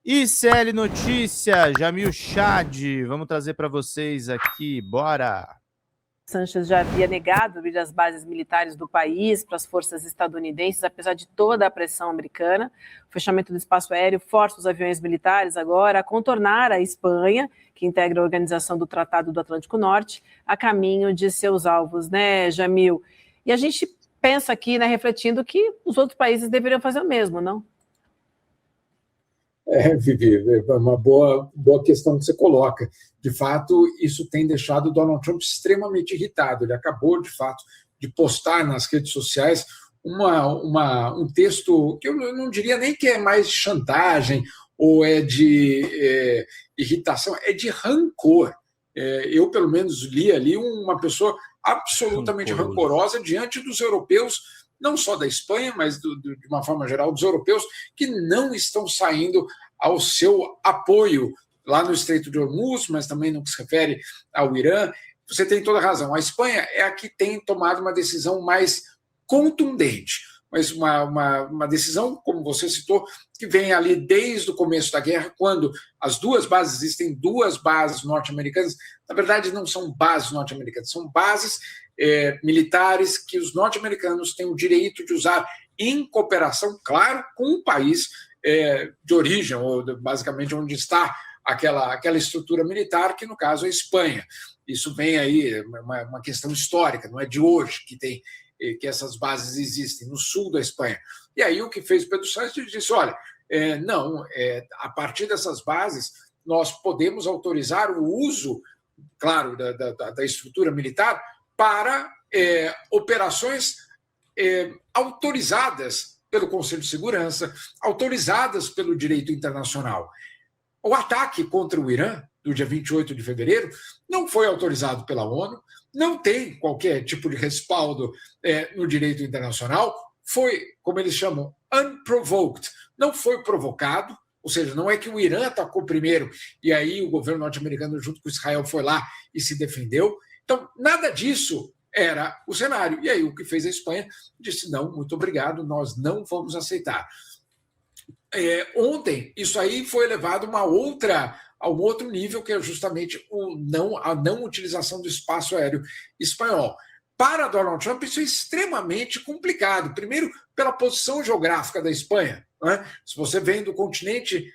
ICL Notícia, Jamil Chad, vamos trazer para vocês aqui, bora! Sanchez já havia negado abrir as bases militares do país para as forças estadunidenses, apesar de toda a pressão americana. O fechamento do espaço aéreo força os aviões militares agora a contornar a Espanha, que integra a organização do Tratado do Atlântico Norte, a caminho de seus alvos, né, Jamil? E a gente pensa aqui, né, refletindo que os outros países deveriam fazer o mesmo, não? Vivi, é uma boa questão que você coloca. De fato, isso tem deixado o Donald Trump extremamente irritado. Ele acabou, de fato, de postar nas redes sociais um texto que eu não diria nem que é mais chantagem ou é de irritação, é de rancor. Eu, pelo menos, li ali uma pessoa absolutamente rancorosa diante dos europeus, não só da Espanha, mas de uma forma geral dos europeus, que não estão saindo ao seu apoio lá no Estreito de Hormuz, mas também no que se refere ao Irã. Você tem toda a razão. A Espanha é a que tem tomado uma decisão mais contundente, mas uma decisão, como você citou, que vem ali desde o começo da guerra, quando existem duas bases norte-americanas. Na verdade, não são bases norte-americanas, são bases militares que os norte-americanos têm o direito de usar em cooperação, claro, com o país de origem, ou basicamente onde está aquela estrutura militar, que no caso é a Espanha. Isso vem aí, uma questão histórica, não é de hoje que essas bases existem, no sul da Espanha. E aí o que fez o Pedro Sánchez disse, olha, a partir dessas bases nós podemos autorizar o uso, claro, da estrutura militar para operações autorizadas pelo Conselho de Segurança, autorizadas pelo direito internacional. O ataque contra o Irã, do dia 28 de fevereiro, não foi autorizado pela ONU, não tem qualquer tipo de respaldo no direito internacional, foi, como eles chamam, unprovoked, não foi provocado, ou seja, não é que o Irã atacou primeiro e aí o governo norte-americano, junto com Israel, foi lá e se defendeu. Então, nada disso era o cenário. E aí o que fez a Espanha disse, não, muito obrigado, nós não vamos aceitar. Ontem, isso aí foi elevado a um outro nível, que é justamente a não utilização do espaço aéreo espanhol. Para Donald Trump, isso é extremamente complicado. Primeiro, pela posição geográfica da Espanha. Né? Se você vem do continente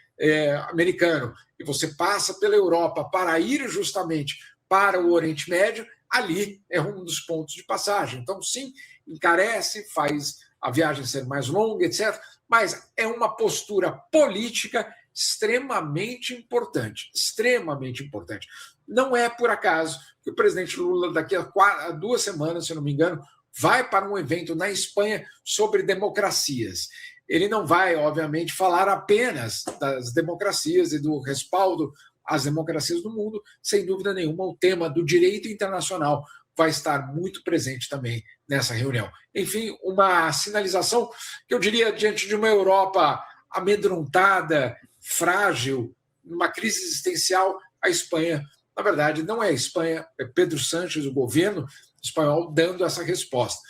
americano e você passa pela Europa para ir justamente para o Oriente Médio, ali é um dos pontos de passagem. Então, sim, encarece, faz a viagem ser mais longa, etc., mas é uma postura política extremamente importante, extremamente importante. Não é por acaso que o presidente Lula, daqui a 2 semanas, se não me engano, vai para um evento na Espanha sobre democracias. Ele não vai, obviamente, falar apenas das democracias e do respaldo às democracias do mundo. Sem dúvida nenhuma, o tema do direito internacional vai estar muito presente também nessa reunião. Enfim, uma sinalização que eu diria, diante de uma Europa amedrontada, frágil, numa crise existencial, a Espanha, na verdade, não é a Espanha, é Pedro Sánchez, o governo espanhol, dando essa resposta.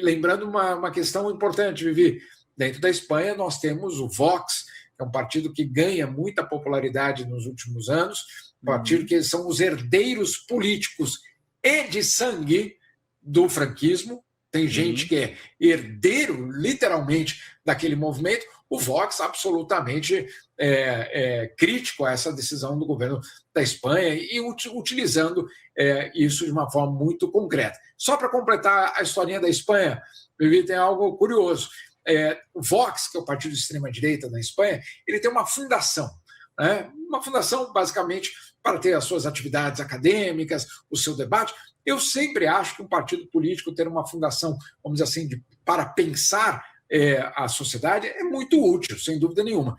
Lembrando uma questão importante, Vivi, dentro da Espanha nós temos o Vox, que é um partido que ganha muita popularidade nos últimos anos, um partido que são os herdeiros políticos e de sangue do franquismo. Tem gente que é herdeiro, literalmente, daquele movimento. O Vox absolutamente crítico a essa decisão do governo da Espanha e utilizando isso de uma forma muito concreta. Só para completar a historinha da Espanha, tem algo curioso. O Vox, que é o partido de extrema-direita na Espanha, ele tem uma fundação. Uma fundação, basicamente, para ter as suas atividades acadêmicas, o seu debate. Eu sempre acho que um partido político ter uma fundação, vamos dizer assim, para pensar a sociedade é muito útil, sem dúvida nenhuma.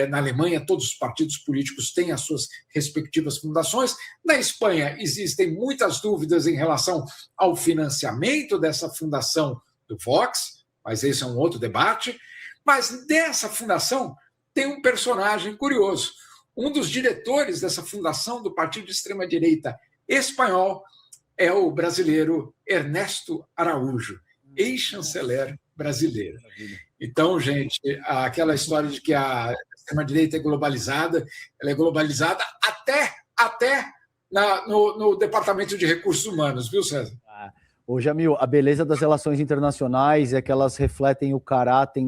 Na Alemanha, todos os partidos políticos têm as suas respectivas fundações. Na Espanha, existem muitas dúvidas em relação ao financiamento dessa fundação do Vox, mas esse é um outro debate. Mas dessa fundação tem um personagem curioso. Um dos diretores dessa fundação do partido de extrema-direita espanhol é o brasileiro Ernesto Araújo, ex-chanceler brasileiro. Então, gente, aquela história de que a extrema-direita é globalizada, ela é globalizada até no Departamento de Recursos Humanos, viu, César? Ô, Jamil, a beleza das relações internacionais é que elas refletem o caráter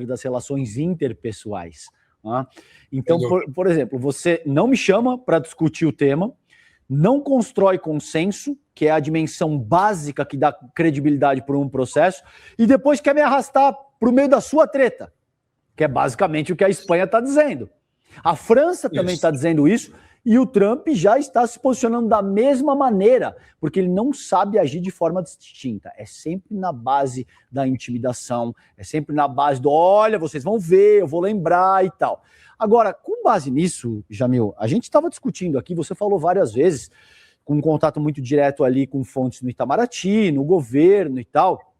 das relações interpessoais. Né? Então, por exemplo, você não me chama para discutir o tema, não constrói consenso, que é a dimensão básica que dá credibilidade para um processo, e depois quer me arrastar para o meio da sua treta, que é basicamente o que a Espanha está dizendo. A França também está dizendo isso, e o Trump já está se posicionando da mesma maneira, porque ele não sabe agir de forma distinta. É sempre na base da intimidação, é sempre na base do, olha, vocês vão ver, eu vou lembrar e tal. Agora, com base nisso, Jamil, a gente estava discutindo aqui, você falou várias vezes, com um contato muito direto ali com fontes no Itamaraty, no governo e tal,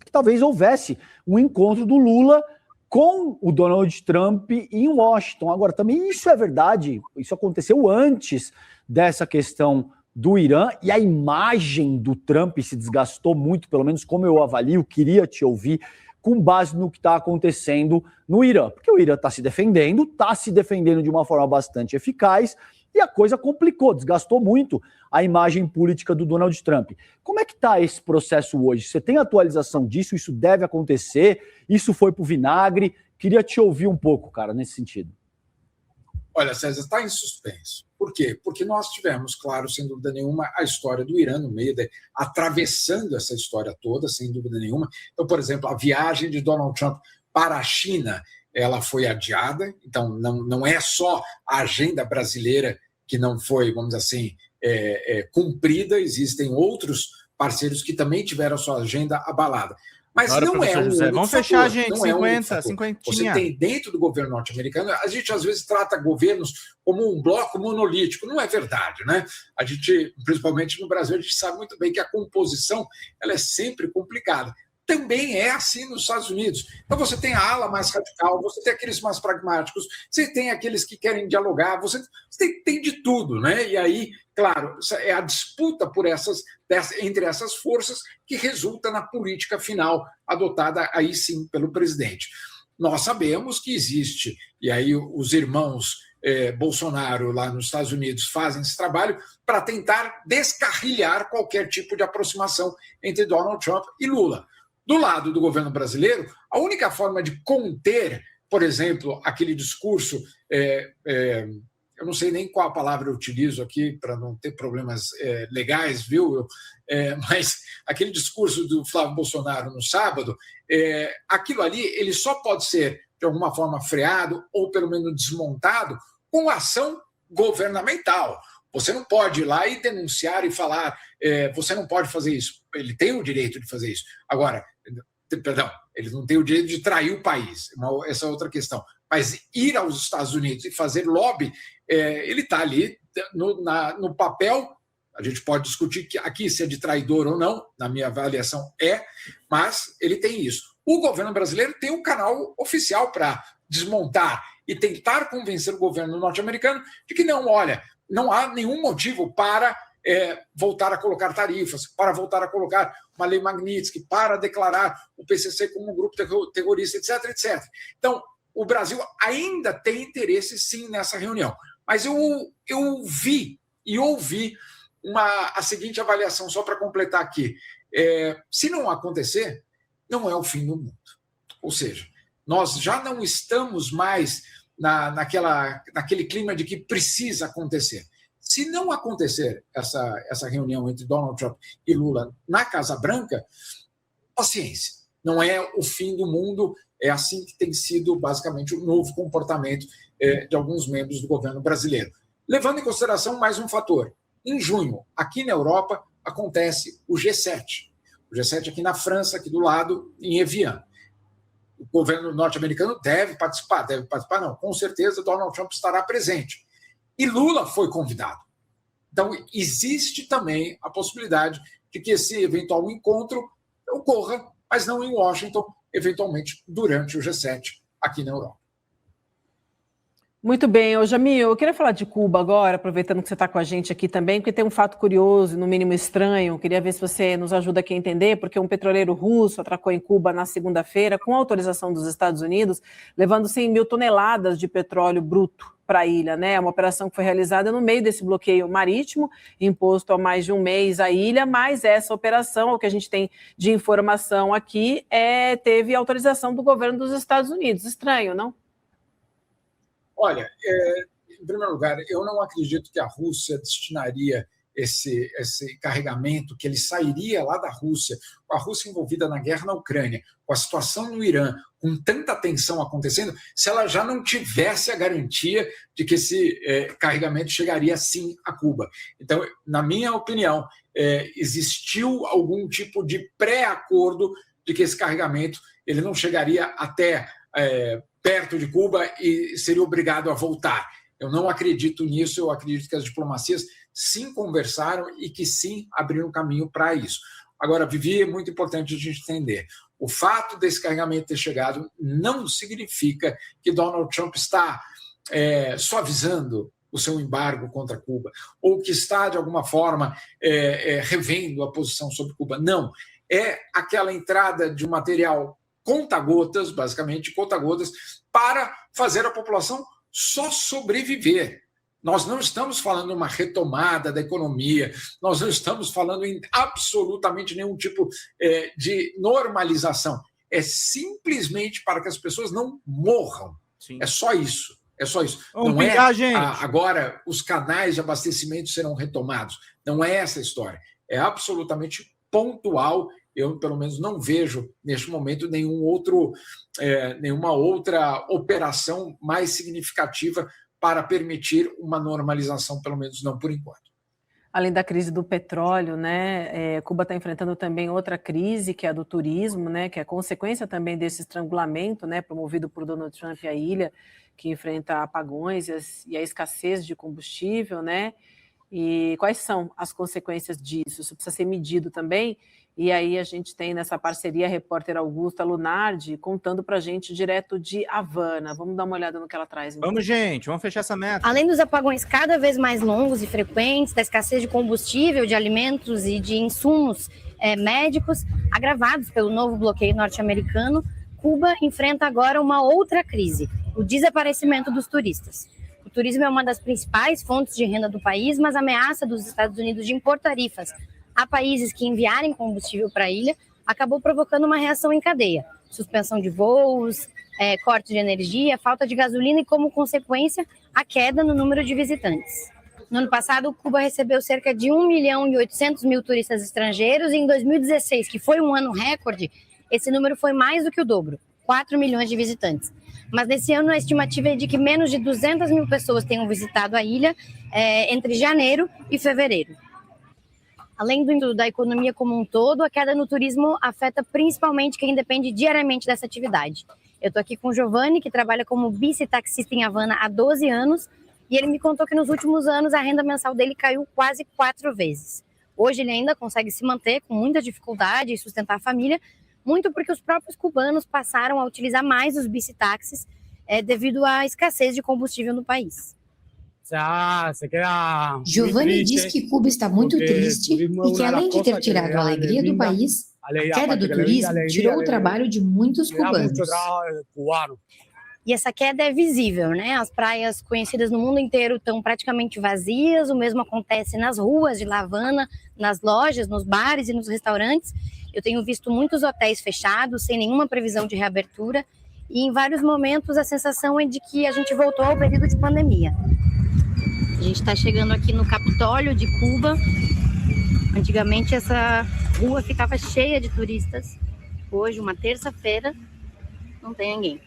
que talvez houvesse um encontro do Lula com o Donald Trump em Washington. Agora, também isso é verdade, isso aconteceu antes dessa questão do Irã, e a imagem do Trump se desgastou muito, pelo menos como eu avalio, queria te ouvir, com base no que está acontecendo no Irã. Porque o Irã está se defendendo de uma forma bastante eficaz, e a coisa complicou, desgastou muito a imagem política do Donald Trump. Como é que está esse processo hoje? Você tem atualização disso? Isso deve acontecer? Isso foi para o vinagre? Queria te ouvir um pouco, cara, nesse sentido. Olha, César, está em suspenso. Por quê? Porque nós tivemos, claro, sem dúvida nenhuma, a história do Irã no meio, atravessando essa história toda, sem dúvida nenhuma. Então, por exemplo, a viagem de Donald Trump para a China, ela foi adiada, então não é só a agenda brasileira que não foi, vamos dizer assim, cumprida, existem outros parceiros que também tiveram a sua agenda abalada. Mas Agora, não é um José, vamos fechar, gente, não 50, é um 50. Você tem dentro do governo norte-americano, a gente às vezes trata governos como um bloco monolítico, não é verdade, né? A gente, principalmente no Brasil, a gente sabe muito bem que a composição ela é sempre complicada. Também é assim nos Estados Unidos. Então você tem a ala mais radical, você tem aqueles mais pragmáticos, você tem aqueles que querem dialogar, você tem de tudo, né? E aí, claro, é a disputa entre essas forças que resulta na política final adotada aí sim pelo presidente. Nós sabemos que existe, e aí os irmãos Bolsonaro lá nos Estados Unidos fazem esse trabalho para tentar descarrilhar qualquer tipo de aproximação entre Donald Trump e Lula. Do lado do governo brasileiro, a única forma de conter, por exemplo, aquele discurso, eu não sei nem qual a palavra eu utilizo aqui para não ter problemas legais, viu? Mas aquele discurso do Flávio Bolsonaro no sábado, aquilo ali ele só pode ser, de alguma forma, freado ou pelo menos desmontado com ação governamental. Você não pode ir lá e denunciar e falar, você não pode fazer isso. Ele tem o direito de fazer isso. Agora, perdão, ele não tem o direito de trair o país. Essa é outra questão. Mas ir aos Estados Unidos e fazer lobby, ele está ali no papel. A gente pode discutir aqui se é de traidor ou não, na minha avaliação mas ele tem isso. O governo brasileiro tem um canal oficial para desmontar e tentar convencer o governo norte-americano de que não há nenhum motivo para voltar a colocar tarifas, para voltar a colocar uma lei Magnitsky, para declarar o PCC como um grupo terrorista, etc, etc. Então, o Brasil ainda tem interesse, sim, nessa reunião. Mas eu vi e ouvi a seguinte avaliação, só para completar aqui. Se não acontecer, não é o fim do mundo. Ou seja, nós já não estamos mais naquele clima de que precisa acontecer. Se não acontecer essa reunião entre Donald Trump e Lula na Casa Branca, paciência, não é o fim do mundo, é assim que tem sido basicamente o novo comportamento de alguns membros do governo brasileiro. Levando em consideração mais um fator, em junho, aqui na Europa, acontece o G7. O G7 aqui na França, aqui do lado, em Evian. O governo norte-americano deve participar não, com certeza Donald Trump estará presente. E Lula foi convidado. Então, existe também a possibilidade de que esse eventual encontro ocorra, mas não em Washington, eventualmente durante o G7 aqui na Europa. Muito bem, ô Jamil, eu queria falar de Cuba agora, aproveitando que você está com a gente aqui também, porque tem um fato curioso, no mínimo estranho, queria ver se você nos ajuda aqui a entender, porque um petroleiro russo atracou em Cuba na segunda-feira, com autorização dos Estados Unidos, levando 100 mil toneladas de petróleo bruto para a ilha, né? É uma operação que foi realizada no meio desse bloqueio marítimo, imposto há mais de um mês à ilha, mas essa operação, o que a gente tem de informação aqui, teve autorização do governo dos Estados Unidos. Estranho, não? Olha, em primeiro lugar, eu não acredito que a Rússia destinaria esse carregamento, que ele sairia lá da Rússia, com a Rússia envolvida na guerra na Ucrânia, com a situação no Irã, com tanta tensão acontecendo, se ela já não tivesse a garantia de que esse carregamento chegaria sim a Cuba. Então, na minha opinião, existiu algum tipo de pré-acordo de que esse carregamento ele não chegaria até perto de Cuba e seria obrigado a voltar. Eu não acredito nisso, eu acredito que as diplomacias sim conversaram e que sim abriram caminho para isso. Agora, Vivi, é muito importante a gente entender. O fato desse carregamento ter chegado não significa que Donald Trump está suavizando o seu embargo contra Cuba, ou que está, de alguma forma, revendo a posição sobre Cuba. Não. É aquela entrada de um material conta-gotas, basicamente conta-gotas, para fazer a população só sobreviver. Nós não estamos falando de uma retomada da economia, nós não estamos falando em absolutamente nenhum tipo de normalização. É simplesmente para que as pessoas não morram. Sim. É só isso. É só isso. Vamos pingar, gente. Agora os canais de abastecimento serão retomados. Não é essa a história. É absolutamente pontual. Eu, pelo menos, não vejo, neste momento, nenhuma outra operação mais significativa para permitir uma normalização, pelo menos não por enquanto. Além da crise do petróleo, né, Cuba está enfrentando também outra crise, que é a do turismo, né, que é consequência também desse estrangulamento, né, promovido por Donald Trump e a ilha, que enfrenta apagões e a escassez de combustível, né? E quais são as consequências disso? Isso precisa ser medido também. E aí a gente tem nessa parceria a repórter Augusta Lunardi contando para a gente direto de Havana. Vamos dar uma olhada no que ela traz. Então. Vamos, gente, vamos fechar essa meta. Além dos apagões cada vez mais longos e frequentes, da escassez de combustível, de alimentos e de insumos médicos, agravados pelo novo bloqueio norte-americano, Cuba enfrenta agora uma outra crise, o desaparecimento dos turistas. O turismo é uma das principais fontes de renda do país, mas a ameaça dos Estados Unidos de impor tarifas a países que enviarem combustível para a ilha acabou provocando uma reação em cadeia. Suspensão de voos, corte de energia, falta de gasolina e, como consequência, a queda no número de visitantes. No ano passado, Cuba recebeu cerca de 1.800.000 turistas estrangeiros e em 2016, que foi um ano recorde, esse número foi mais do que o dobro, 4 milhões de visitantes. Mas nesse ano a estimativa é de que menos de 200.000 pessoas tenham visitado a ilha entre janeiro e fevereiro. Além da economia como um todo, a queda no turismo afeta principalmente quem depende diariamente dessa atividade. Eu estou aqui com o Giovanni, que trabalha como bicitaxista em Havana há 12 anos, e ele me contou que nos últimos anos a renda mensal dele caiu quase 4 vezes. Hoje ele ainda consegue se manter com muita dificuldade e sustentar a família, muito porque os próprios cubanos passaram a utilizar mais os bicitaxis devido à escassez de combustível no país. Giovanni diz que Cuba está muito triste e que, além de ter tirado a alegria do país, a queda do turismo tirou o trabalho de muitos cubanos. E essa queda é visível, né? As praias conhecidas no mundo inteiro estão praticamente vazias, o mesmo acontece nas ruas de La Habana, nas lojas, nos bares e nos restaurantes. Eu tenho visto muitos hotéis fechados, sem nenhuma previsão de reabertura, e em vários momentos a sensação é de que a gente voltou ao período de pandemia. A gente está chegando aqui no Capitólio de Cuba. Antigamente essa rua ficava cheia de turistas. Hoje, uma terça-feira, não tem ninguém.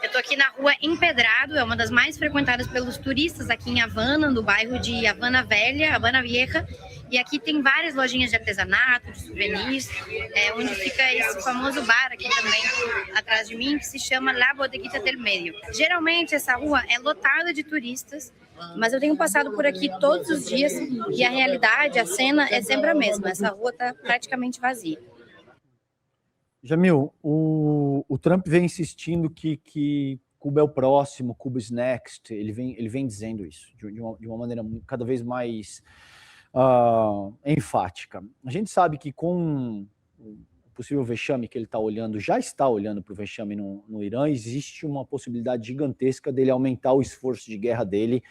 Eu estou aqui na rua Empedrado, é uma das mais frequentadas pelos turistas aqui em Havana, no bairro de Havana Velha, Havana Vieja. E aqui tem várias lojinhas de artesanato, de souvenirs, onde fica esse famoso bar aqui também, atrás de mim, que se chama La Bodeguita del Medio. Geralmente essa rua é lotada de turistas, mas eu tenho passado por aqui todos os dias e a realidade, a cena é sempre a mesma. Essa rua está praticamente vazia. Jamil, o Trump vem insistindo que Cuba é o próximo, Cuba is next. Ele vem dizendo isso de uma maneira cada vez mais enfática. A gente sabe que com o possível vexame que ele já está olhando para o vexame no Irã, existe uma possibilidade gigantesca dele aumentar o esforço de guerra dele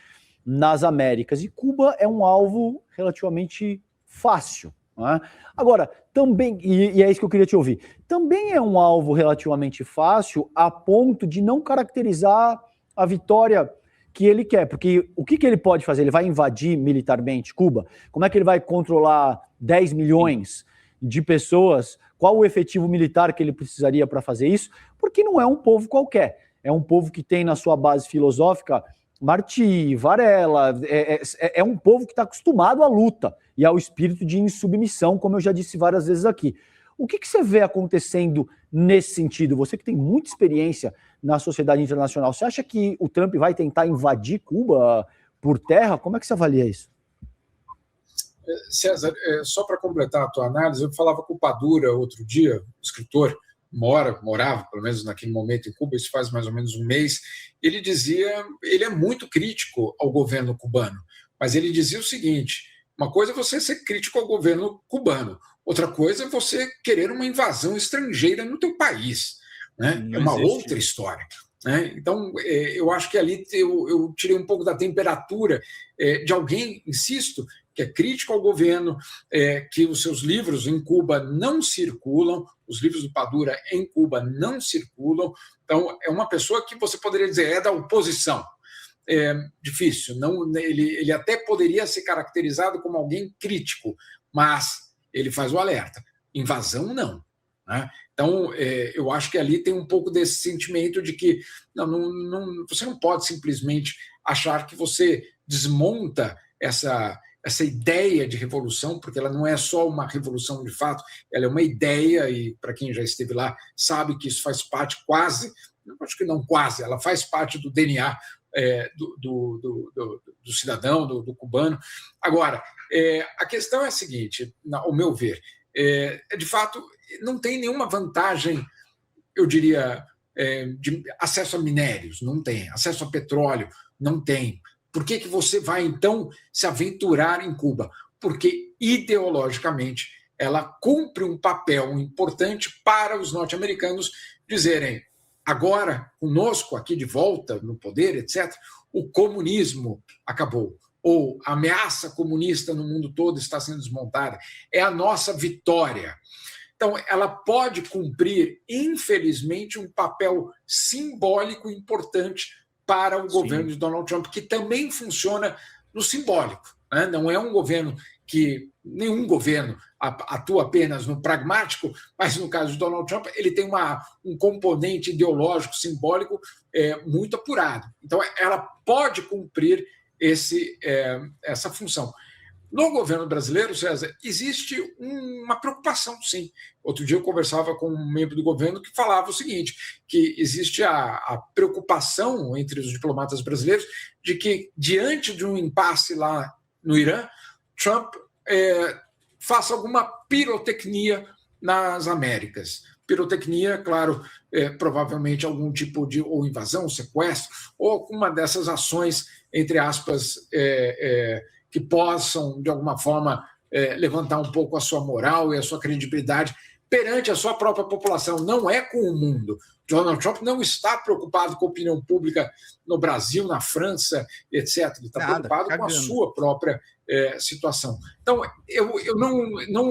nas Américas. E Cuba é um alvo relativamente fácil. Né? Agora, também, e é isso que eu queria te ouvir, também é um alvo relativamente fácil a ponto de não caracterizar a vitória que ele quer, porque o que ele pode fazer? Ele vai invadir militarmente Cuba? Como é que ele vai controlar 10 milhões de pessoas? Qual o efetivo militar que ele precisaria para fazer isso? Porque não é um povo qualquer, é um povo que tem na sua base filosófica Martí, Varela, é um povo que está acostumado à luta e ao espírito de insubmissão, como eu já disse várias vezes aqui. O que você vê acontecendo nesse sentido? Você que tem muita experiência na sociedade internacional, você acha que o Trump vai tentar invadir Cuba por terra? Como é que você avalia isso? César, só para completar a tua análise, eu falava com o Padura outro dia, escritor, morava, pelo menos naquele momento, em Cuba, isso faz mais ou menos um mês. Ele dizia, ele é muito crítico ao governo cubano, mas ele dizia o seguinte: uma coisa é você ser crítico ao governo cubano, outra coisa é você querer uma invasão estrangeira no teu país, né? É uma outra história. Né? Então, eu acho que ali eu tirei um pouco da temperatura de alguém, insisto, que é crítico ao governo, que os seus livros em Cuba não circulam, os livros do Padura em Cuba não circulam. Então, é uma pessoa que você poderia dizer é da oposição. É difícil, ele até poderia ser caracterizado como alguém crítico, mas ele faz o alerta. Invasão, não. Né? Então, eu acho que ali tem um pouco desse sentimento de que você não pode simplesmente achar que você desmonta essa ideia de revolução, porque ela não é só uma revolução de fato, ela é uma ideia, e para quem já esteve lá sabe que isso faz parte quase, acho que não quase, ela faz parte do DNA do cidadão, do cubano. Agora, a questão é a seguinte, ao meu ver, de fato, não tem nenhuma vantagem, eu diria, de acesso a minérios, não tem, acesso a petróleo, não tem. Por que você vai, então, se aventurar em Cuba? Porque, ideologicamente, ela cumpre um papel importante para os norte-americanos dizerem: agora, conosco aqui de volta no poder, etc., o comunismo acabou, ou a ameaça comunista no mundo todo está sendo desmontada, é a nossa vitória. Então, ela pode cumprir, infelizmente, um papel simbólico importante para o governo de Donald Trump, que também funciona no simbólico. Né? Não é um governo que... Nenhum governo atua apenas no pragmático, mas no caso de Donald Trump, ele tem um componente ideológico, simbólico muito apurado. Então, ela pode cumprir essa função. No governo brasileiro, César, existe uma preocupação, sim. Outro dia eu conversava com um membro do governo que falava o seguinte, que existe a preocupação entre os diplomatas brasileiros de que, diante de um impasse lá no Irã, Trump faça alguma pirotecnia nas Américas. Pirotecnia, claro, provavelmente algum tipo de ou invasão, ou sequestro, ou alguma dessas ações, entre aspas, que possam, de alguma forma, levantar um pouco a sua moral e a sua credibilidade perante a sua própria população. Não é com o mundo. Donald Trump não está preocupado com a opinião pública no Brasil, na França, etc. Ele está preocupado com a sua própria situação. Então, eu não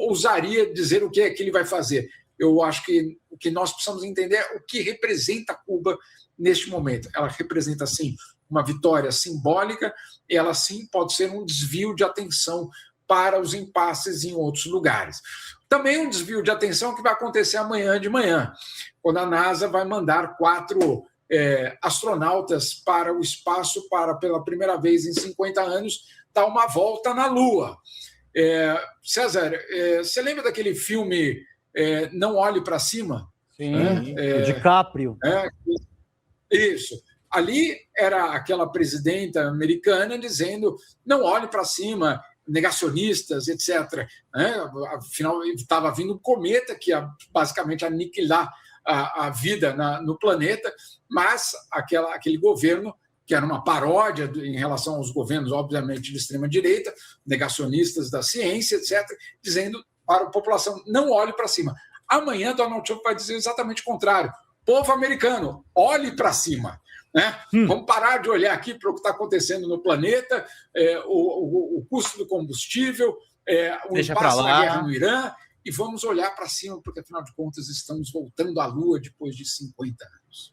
ousaria dizer o que é que ele vai fazer. Eu acho que o que nós precisamos entender é o que representa Cuba neste momento. Ela representa, sim, uma vitória simbólica, e ela, sim, pode ser um desvio de atenção para os impasses em outros lugares. Também um desvio de atenção que vai acontecer amanhã de manhã, quando a NASA vai mandar 4 astronautas para o espaço para, pela primeira vez em 50 anos, dar uma volta na Lua. César, você lembra daquele filme Não Olhe para Cima? Sim, o DiCaprio. Isso. Ali era aquela presidenta americana dizendo: não olhe para cima, negacionistas, etc. Afinal, estava vindo um cometa que ia basicamente aniquilar a vida no planeta, mas aquele governo, que era uma paródia em relação aos governos, obviamente, de extrema-direita, negacionistas da ciência, etc., dizendo para a população, não olhe para cima. Amanhã, Donald Trump vai dizer exatamente o contrário. Povo americano, olhe para cima. Né? Vamos parar de olhar aqui para o que está acontecendo no planeta, o custo do combustível, o impasse na guerra no Irã, e vamos olhar para cima, porque, afinal de contas, estamos voltando à Lua depois de 50 anos.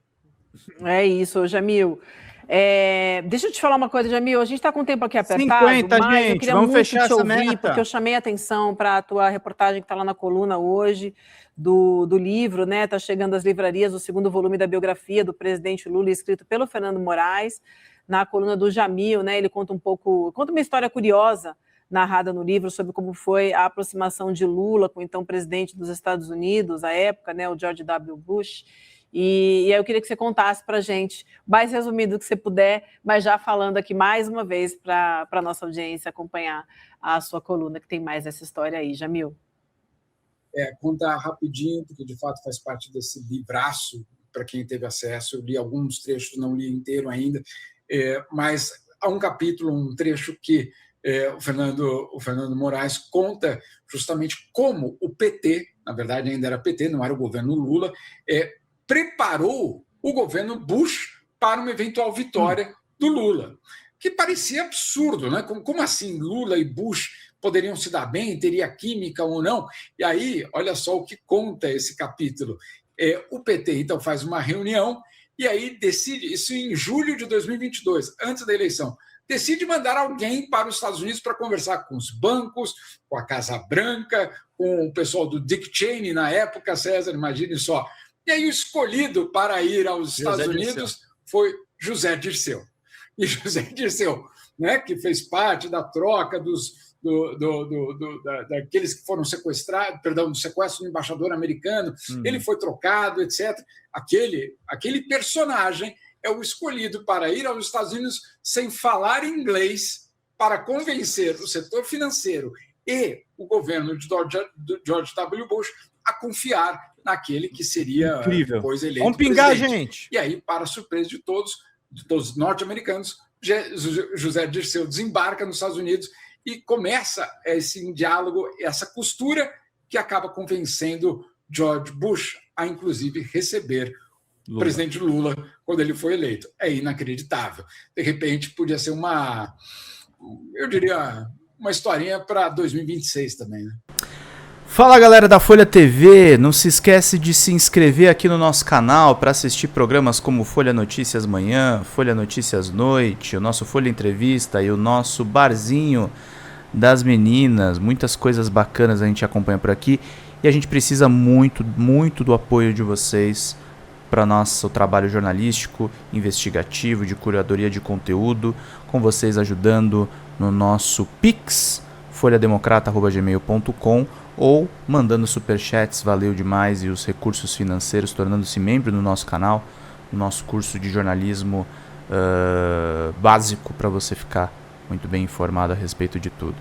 É isso, Jamil. Deixa eu te falar uma coisa, Jamil. A gente está com o tempo aqui apertado, 50, mas gente, eu queria vamos muito fechar te essa ouvir, meta. porque eu chamei a atenção para a tua reportagem que está lá na coluna hoje, do livro, né? Está chegando às livrarias o segundo volume da biografia do presidente Lula, escrito pelo Fernando Moraes, na coluna do Jamil, né? Ele conta uma história curiosa narrada no livro sobre como foi a aproximação de Lula com o então presidente dos Estados Unidos, à época, né? O George W. Bush. E aí eu queria que você contasse para a gente, mais resumido que você puder, mas já falando aqui mais uma vez para a nossa audiência acompanhar a sua coluna, que tem mais essa história aí, Jamil. Contar rapidinho, porque de fato faz parte desse livraço, para quem teve acesso. Eu li alguns trechos, não li inteiro ainda, mas há um capítulo, um trecho que o Fernando Moraes conta justamente como o PT, na verdade ainda era PT, não era o governo Lula, preparou o governo Bush para uma eventual vitória do Lula, que parecia absurdo, né? Como assim Lula e Bush poderiam se dar bem, teria química ou não? E aí, olha só o que conta esse capítulo. O PT, então, faz uma reunião e aí decide, isso em julho de 2022, antes da eleição, decide mandar alguém para os Estados Unidos para conversar com os bancos, com a Casa Branca, com o pessoal do Dick Cheney na época, César, imagine só. E aí o escolhido para ir aos Estados Unidos foi José Dirceu. E José Dirceu, né, que fez parte da troca daqueles que foram sequestrados, do sequestro do embaixador americano, ele foi trocado, etc. Aquele personagem é o escolhido para ir aos Estados Unidos sem falar inglês, para convencer o setor financeiro e o governo de George W. Bush a confiar naquele que seria depois eleito. Vamos pingar, presidente. gente! E aí, para surpresa de todos os norte-americanos, José Dirceu desembarca nos Estados Unidos e começa esse diálogo, essa costura que acaba convencendo George Bush a, inclusive, receber o presidente Lula quando ele foi eleito. É inacreditável. De repente, podia ser uma historinha para 2026 também, né? Fala, galera da Folha TV, não se esquece de se inscrever aqui no nosso canal para assistir programas como Folha Notícias Manhã, Folha Notícias Noite, o nosso Folha Entrevista e o nosso Barzinho das Meninas. Muitas coisas bacanas a gente acompanha por aqui e a gente precisa muito, muito do apoio de vocês para nosso trabalho jornalístico, investigativo, de curadoria de conteúdo, com vocês ajudando no nosso Pix, folhademocrata@gmail.com, ou mandando superchats, valeu demais, e os recursos financeiros, tornando-se membro do nosso canal, no nosso curso de jornalismo básico, para você ficar muito bem informado a respeito de tudo.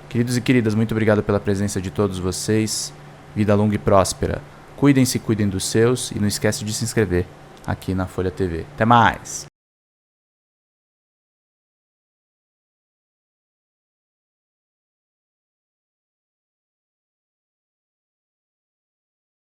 Queridos e queridas, muito obrigado pela presença de todos vocês, vida longa e próspera, cuidem-se, cuidem dos seus, e não esquece de se inscrever aqui na Folha TV. Até mais!